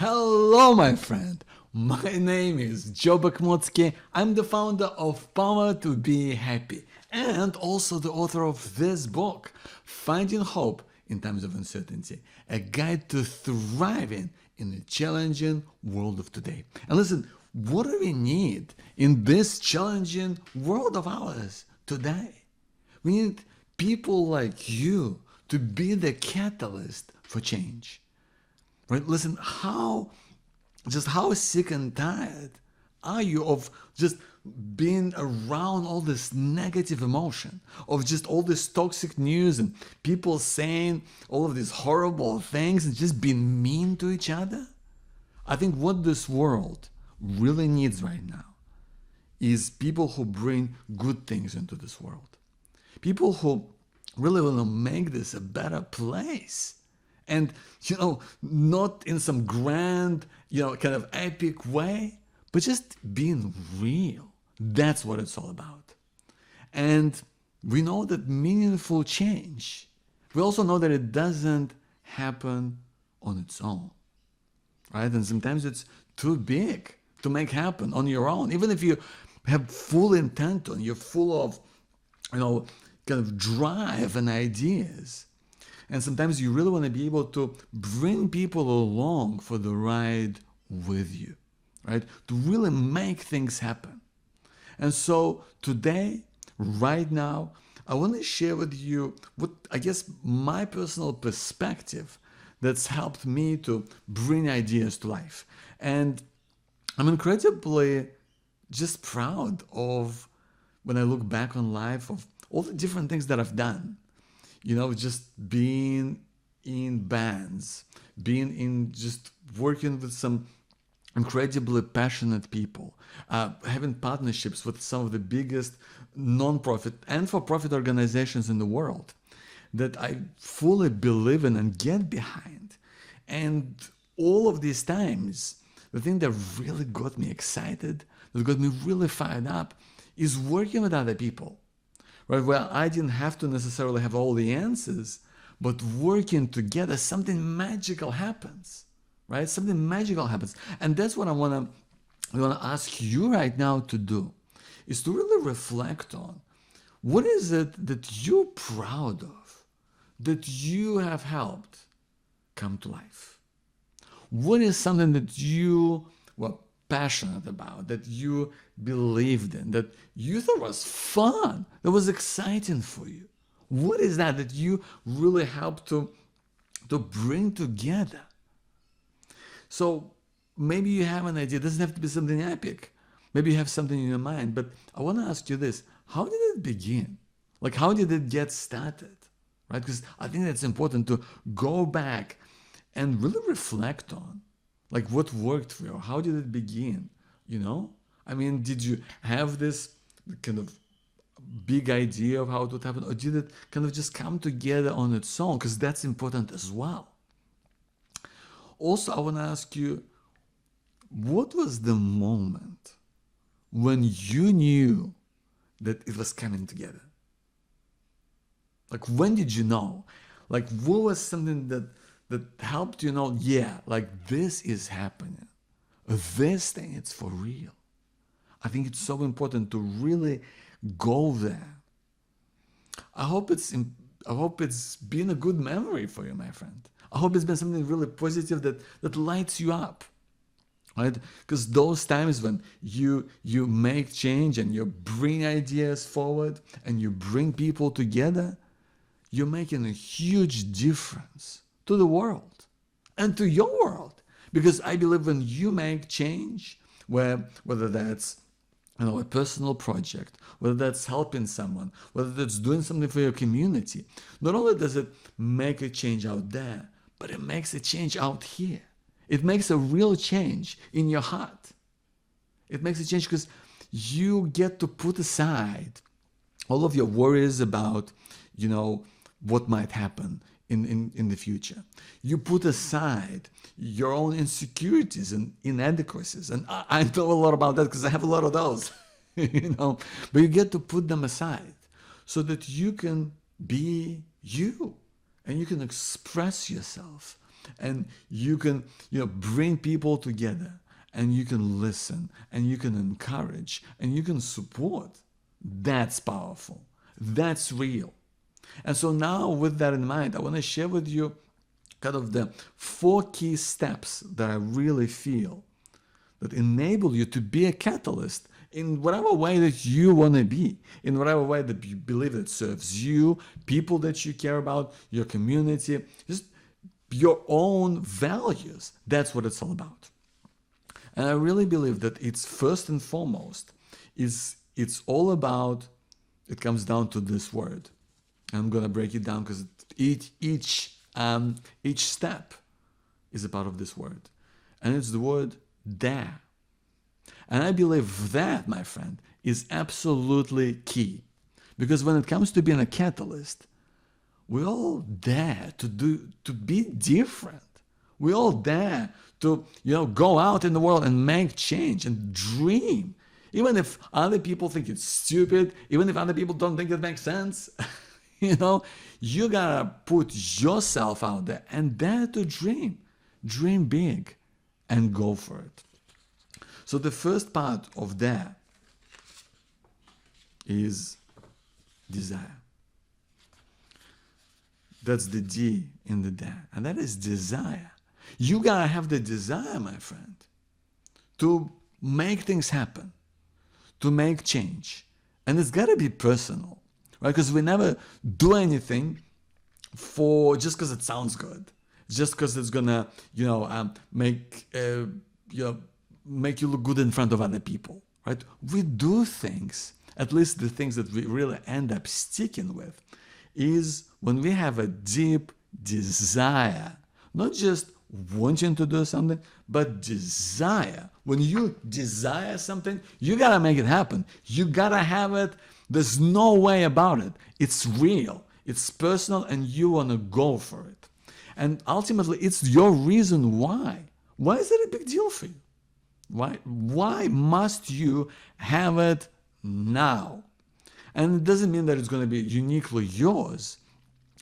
Hello, my friend. My name is Joe Bakhmutsky. I'm the founder of Power to Be Happy and also the author of this book, Finding Hope in Times of Uncertainty, a guide to thriving in the challenging world of today. And listen, what do we need in this challenging world of ours today? We need people like you to be the catalyst for change. Right? Listen, how sick and tired are you of just being around all this negative emotion, of just all this toxic news and people saying all of these horrible things and just being mean to each other? I think what this world really needs right now is people who bring good things into this world. People who really want to make this a better place. And, not in some grand, kind of epic way, but just being real. That's what it's all about. And we know that meaningful change, we also know that it doesn't happen on its own, right? And sometimes it's too big to make happen on your own. Even if you have full intent on, you're full of, kind of drive and ideas. And sometimes you really want to be able to bring people along for the ride with you, right? To really make things happen. And so today, right now, I want to share with you what I guess my personal perspective that's helped me to bring ideas to life. And I'm incredibly just proud of, when I look back on life, of all the different things that I've done. Just being in bands, being in just working with some incredibly passionate people, having partnerships with some of the biggest non-profit and for-profit organizations in the world that I fully believe in and get behind. And all of these times, the thing that really got me excited, that got me really fired up, is working with other people. Right, where I didn't have to necessarily have all the answers, but working together, something magical happens, right? Something magical happens. And that's what I want to ask you right now to do, is to really reflect on what is it that you're proud of, that you have helped come to life? What is something that you were passionate about, that you believed in, that you thought was fun, that was exciting for you? What is that you really helped to bring together? So maybe you have an idea. It doesn't have to be something epic. Maybe you have something in your mind, but I want to ask you this. How did it begin? Like, how did it get started? Right? Because I think that's important to go back and really reflect on. Like, what worked for you? How did it begin? Did you have this kind of big idea of how it would happen, or did it kind of just come together on its own? Because that's important as well. Also, I want to ask you, what was the moment when you knew that it was coming together? Like, when did you know? Like, what was something that helped you know, yeah, like, this is happening. This thing, it's for real. I think it's so important to really go there. I hope it's been a good memory for you, my friend. I hope it's been something really positive that lights you up, right? Because those times when you make change and you bring ideas forward and you bring people together, you're making a huge difference to the world and to your world. Because I believe when you make change, whether that's a personal project, whether that's helping someone, whether that's doing something for your community, not only does it make a change out there, but it makes a change out here. It makes a real change in your heart. It makes a change because you get to put aside all of your worries about, what might happen in the future. You put aside your own insecurities and inadequacies. And I know a lot about that because I have a lot of those, but you get to put them aside so that you can be you and you can express yourself and you can, bring people together, and you can listen, and you can encourage, and you can support. That's powerful. That's real. And so now, with that in mind, I want to share with you kind of the 4 key steps that I really feel that enable you to be a catalyst in whatever way that you want to be, in whatever way that you believe that serves you, people that you care about, your community, just your own values. That's what it's all about. And I really believe that it's first and foremost, it's all about, it comes down to this word. I'm going to break it down because each step is a part of this word. And it's the word dare. And I believe that, my friend, is absolutely key. Because when it comes to being a catalyst, we all dare to be different. We all dare to, go out in the world and make change and dream. Even if other people think it's stupid, even if other people don't think it makes sense, you gotta put yourself out there and dare to dream. Dream big and go for it. So the first part of dare is desire. That's the D in the dare, and that is desire. You gotta have the desire, my friend, to make things happen, to make change. And it's gotta be personal, right? Because we never do anything for just because it sounds good, just because it's gonna, make you look good in front of other people, right? We do things, at least the things that we really end up sticking with, is when we have a deep desire, not just wanting to do something, but desire. When you desire something, you gotta make it happen. You gotta have it. There's no way about it. It's real, it's personal, and you wanna go for it. And ultimately, it's your reason why. Why is it a big deal for you? Why must you have it now? And it doesn't mean that it's going to be uniquely yours,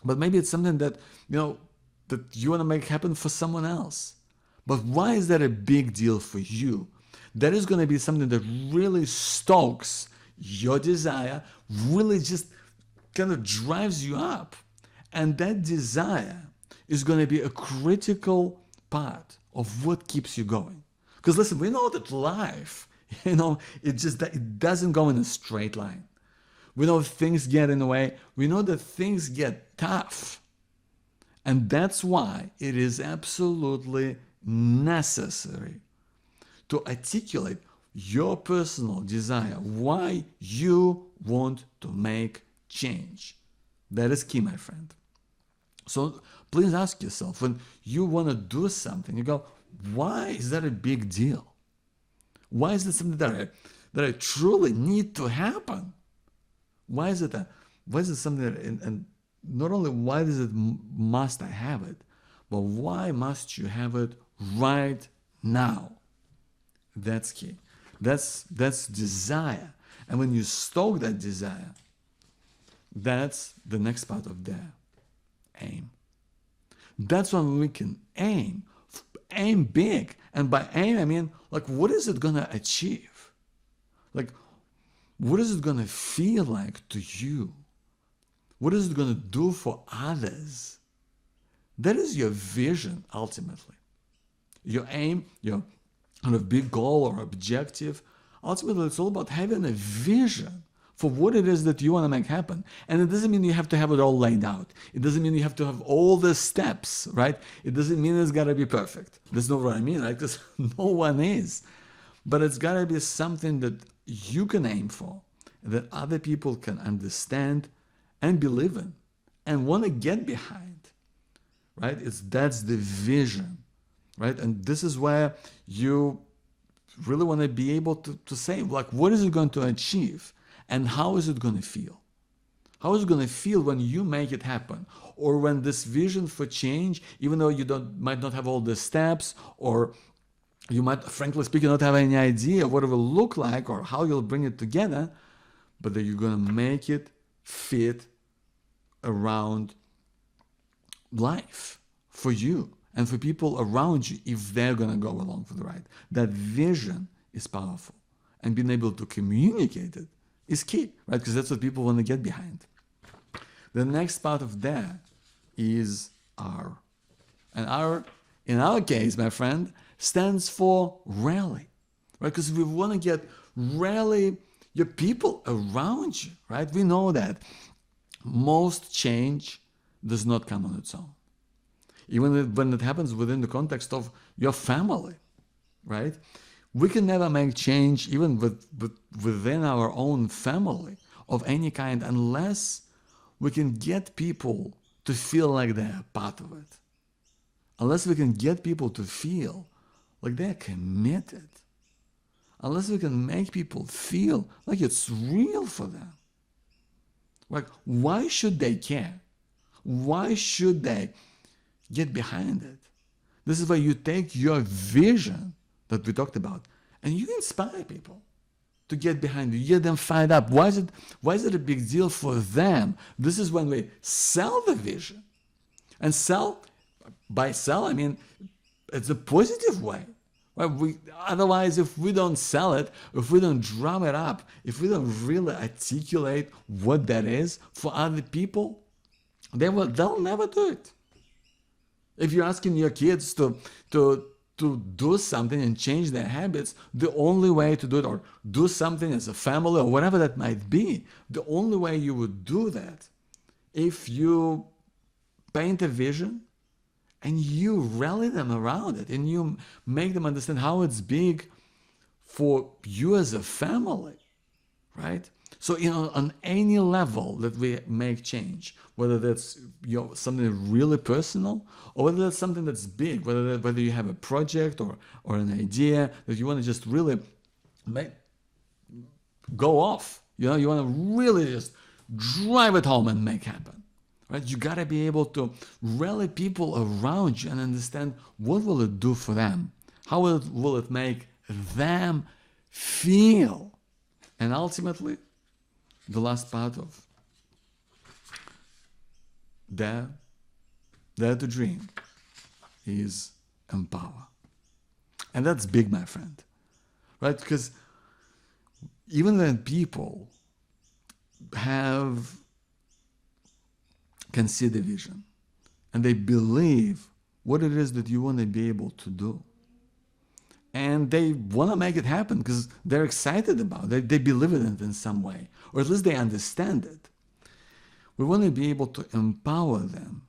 but maybe it's something that, that you want to make happen for someone else. But why is that a big deal for you? That is going to be something that really stokes your desire, really just kind of drives you up. And that desire is going to be a critical part of what keeps you going. Because listen, we know that life, it doesn't go in a straight line. We know things get in the way. We know that things get tough. And that's why it is absolutely necessary to articulate your personal desire, why you want to make change. That is key, my friend. So please ask yourself, when you want to do something, you go, why is that a big deal? Why is it something that I truly need to happen? Why is it something that, and not only why does it must I have it, but why must you have it right now? That's key. That's desire. And when you stoke that desire, that's the next part of dare. Aim. That's when we can aim big. And by aim, I mean, what is it going to achieve? What is it going to feel like to you? What is it going to do for others? That is your vision, ultimately. Your aim, your kind of big goal or objective, ultimately it's all about having a vision for what it is that you want to make happen. And it doesn't mean you have to have it all laid out. It doesn't mean you have to have all the steps, right? It doesn't mean it's got to be perfect. That's not what I mean, right? Because no one is. But it's got to be something that you can aim for, that other people can understand and believe in and want to get behind, right? That's the vision, right? And this is where you really want to be able to say, what is it going to achieve? And how is it going to feel? How is it going to feel when you make it happen? Or when this vision for change, even though you might not have all the steps, or you might, frankly speaking, not have any idea what it will look like or how you'll bring it together, but that you're going to make it fit around life for you and for people around you if they're going to go along for the ride. That vision is powerful, and being able to communicate it is key, right? Because that's what people want to get behind. The next part of that is R. And R, in our case, my friend, stands for rally, right? Because we want to get rally your people around you, right? We know that most change does not come on its own. Even when it happens within the context of your family, right? We can never make change even within our own family of any kind unless we can get people to feel like they're part of it. Unless we can get people to feel like they're committed. Unless we can make people feel like it's real for them. Like, why should they care? Why should they get behind it? This is why you take your vision that we talked about and you inspire people to get behind it. You get them fired up. Why is it a big deal for them? This is when we sell the vision. And by sell, I mean, it's a positive way. Right? Otherwise, if we don't sell it, if we don't drum it up, if we don't really articulate what that is for other people, they'll never do it. If you're asking your kids to do something and change their habits, the only way to do it, or do something as a family or whatever that might be, the only way you would do that, if you paint a vision and you rally them around it and you make them understand how it's big for you as a family, right? So, on any level that we make change, whether that's something really personal, or whether that's something that's big, whether you have a project or an idea that you want to just really go off, you want to really just drive it home and make happen, right? You got to be able to rally people around you and understand what will it do for them, how will it make them feel, and ultimately, the last part of Dare to Dream is empower. And that's big, my friend, right? Because even when people can see the vision and they believe what it is that you want to be able to do, and they want to make it happen because they're excited about it, they believe in it in some way, or at least they understand it. We want to be able to empower them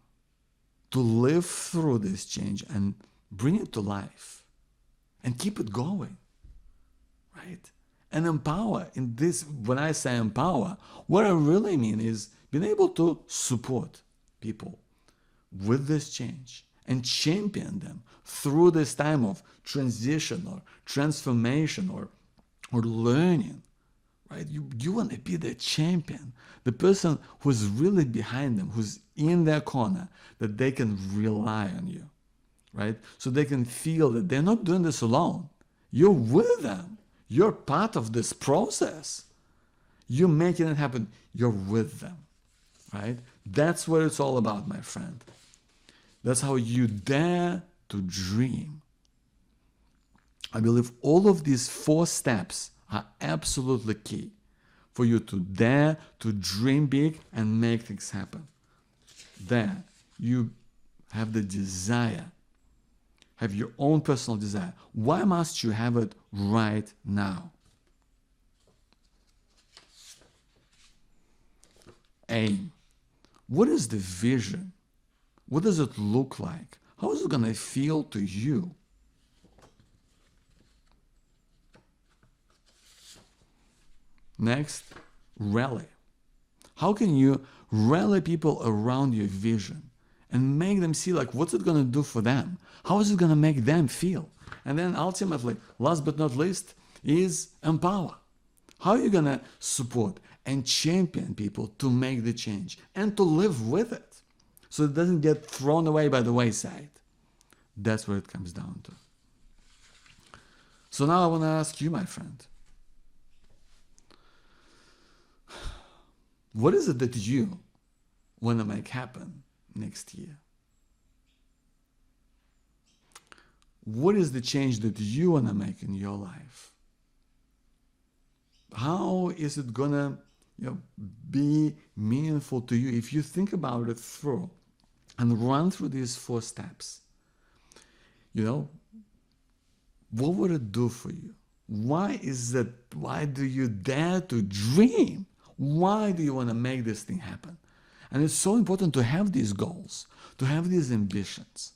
to live through this change and bring it to life and keep it going, right? And empower, when I say empower, what I really mean is being able to support people with this change and champion them through this time of transition or transformation or learning, right? You want to be the champion, the person who's really behind them, who's in their corner, that they can rely on you, right? So they can feel that they're not doing this alone. You're with them. You're part of this process. You're making it happen. You're with them, right? That's what it's all about, my friend. That's how you dare to dream. I believe all of these 4 steps are absolutely key for you to dare to dream big and make things happen. There, you have the desire, have your own personal desire. Why must you have it right now? Aim. What is the vision? What does it look like? How is it going to feel to you? Next, rally. How can you rally people around your vision and make them see, like, what's it going to do for them? How is it going to make them feel? And then ultimately, last but not least, is empower. How are you going to support and champion people to make the change and to live with it so it doesn't get thrown away by the wayside? That's what it comes down to. So now I want to ask you, my friend, what is it that you want to make happen next year? what is the change that you want to make in your life? How is it gonna be meaningful to you if you think about it through and run through these 4 steps? What would it do for you? Why do you dare to dream? Why do you want to make this thing happen? And it's so important to have these goals, to have these ambitions,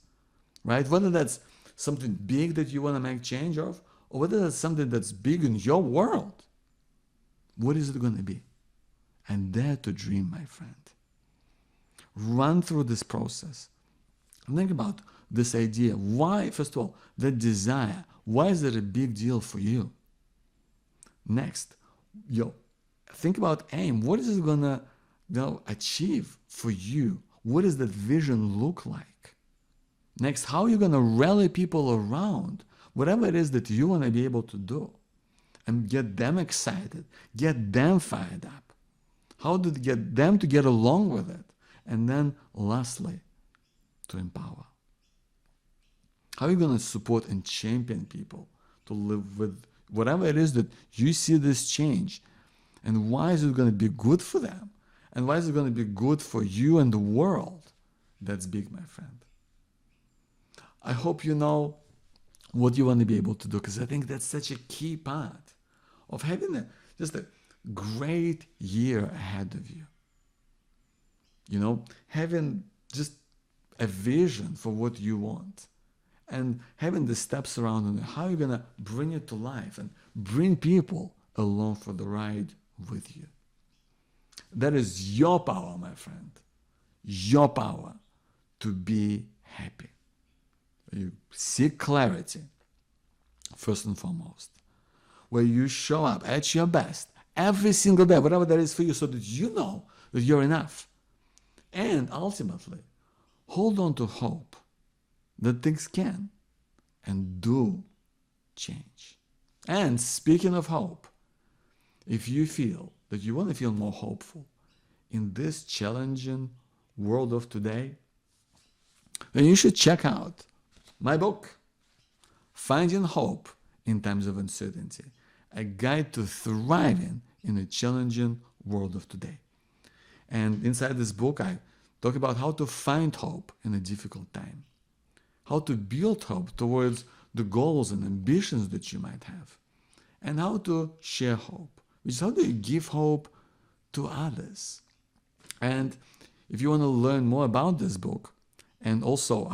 right? Whether that's something big that you want to make change of, or whether that's something that's big in your world. What is it going to be? And dare to dream, my friend. Run through this process. Think about this idea. Why, first of all, the desire. Why is it a big deal for you? Next, think about aim. What is it going to achieve for you? What does that vision look like? Next, how are you going to rally people around whatever it is that you want to be able to do and get them excited, get them fired up? How to get them to get along with it? And then lastly, to empower. How are you going to support and champion people to live with whatever it is that you see this change? And why is it going to be good for them? And why is it going to be good for you and the world? That's big, my friend. I hope you know what you want to be able to do, because I think that's such a key part of having just a great year ahead of you. Having just a vision for what you want and having the steps around it, how you're going to bring it to life and bring people along for the ride with you. That is your power, my friend. Your power to be happy. You seek clarity, first and foremost, where you show up at your best every single day, whatever that is for you, so that you know that you're enough. And ultimately, hold on to hope that things can and do change. And speaking of hope, if you feel that you want to feel more hopeful in this challenging world of today, then you should check out my book, Finding Hope in Times of Uncertainty, a guide to thriving in a challenging world of today. And inside this book, I talk about how to find hope in a difficult time, how to build hope towards the goals and ambitions that you might have, and how to share hope, which is how do you give hope to others. And if you want to learn more about this book, and also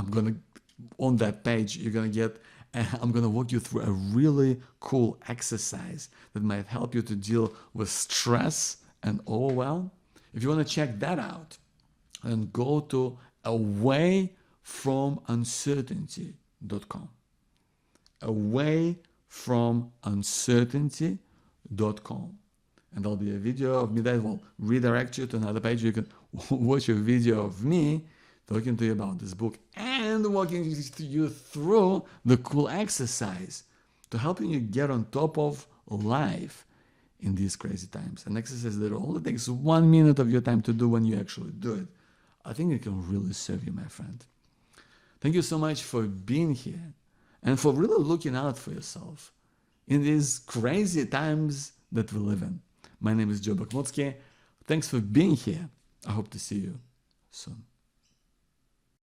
on that page, I'm going to walk you through a really cool exercise that might help you to deal with stress and overwhelm. If you want to check that out, then go to awayfromuncertainty.com. awayfromuncertainty.com. And there'll be a video of me that will redirect you to another page. You can watch a video of me talking to you about this book and walking you through the cool exercise to helping you get on top of life in these crazy times. An exercise that only takes 1 minute of your time to do when you actually do it. I think it can really serve you, my friend. Thank you so much for being here and for really looking out for yourself in these crazy times that we live in. My name is Joe Bakhmutsky. Thanks for being here. I hope to see you soon.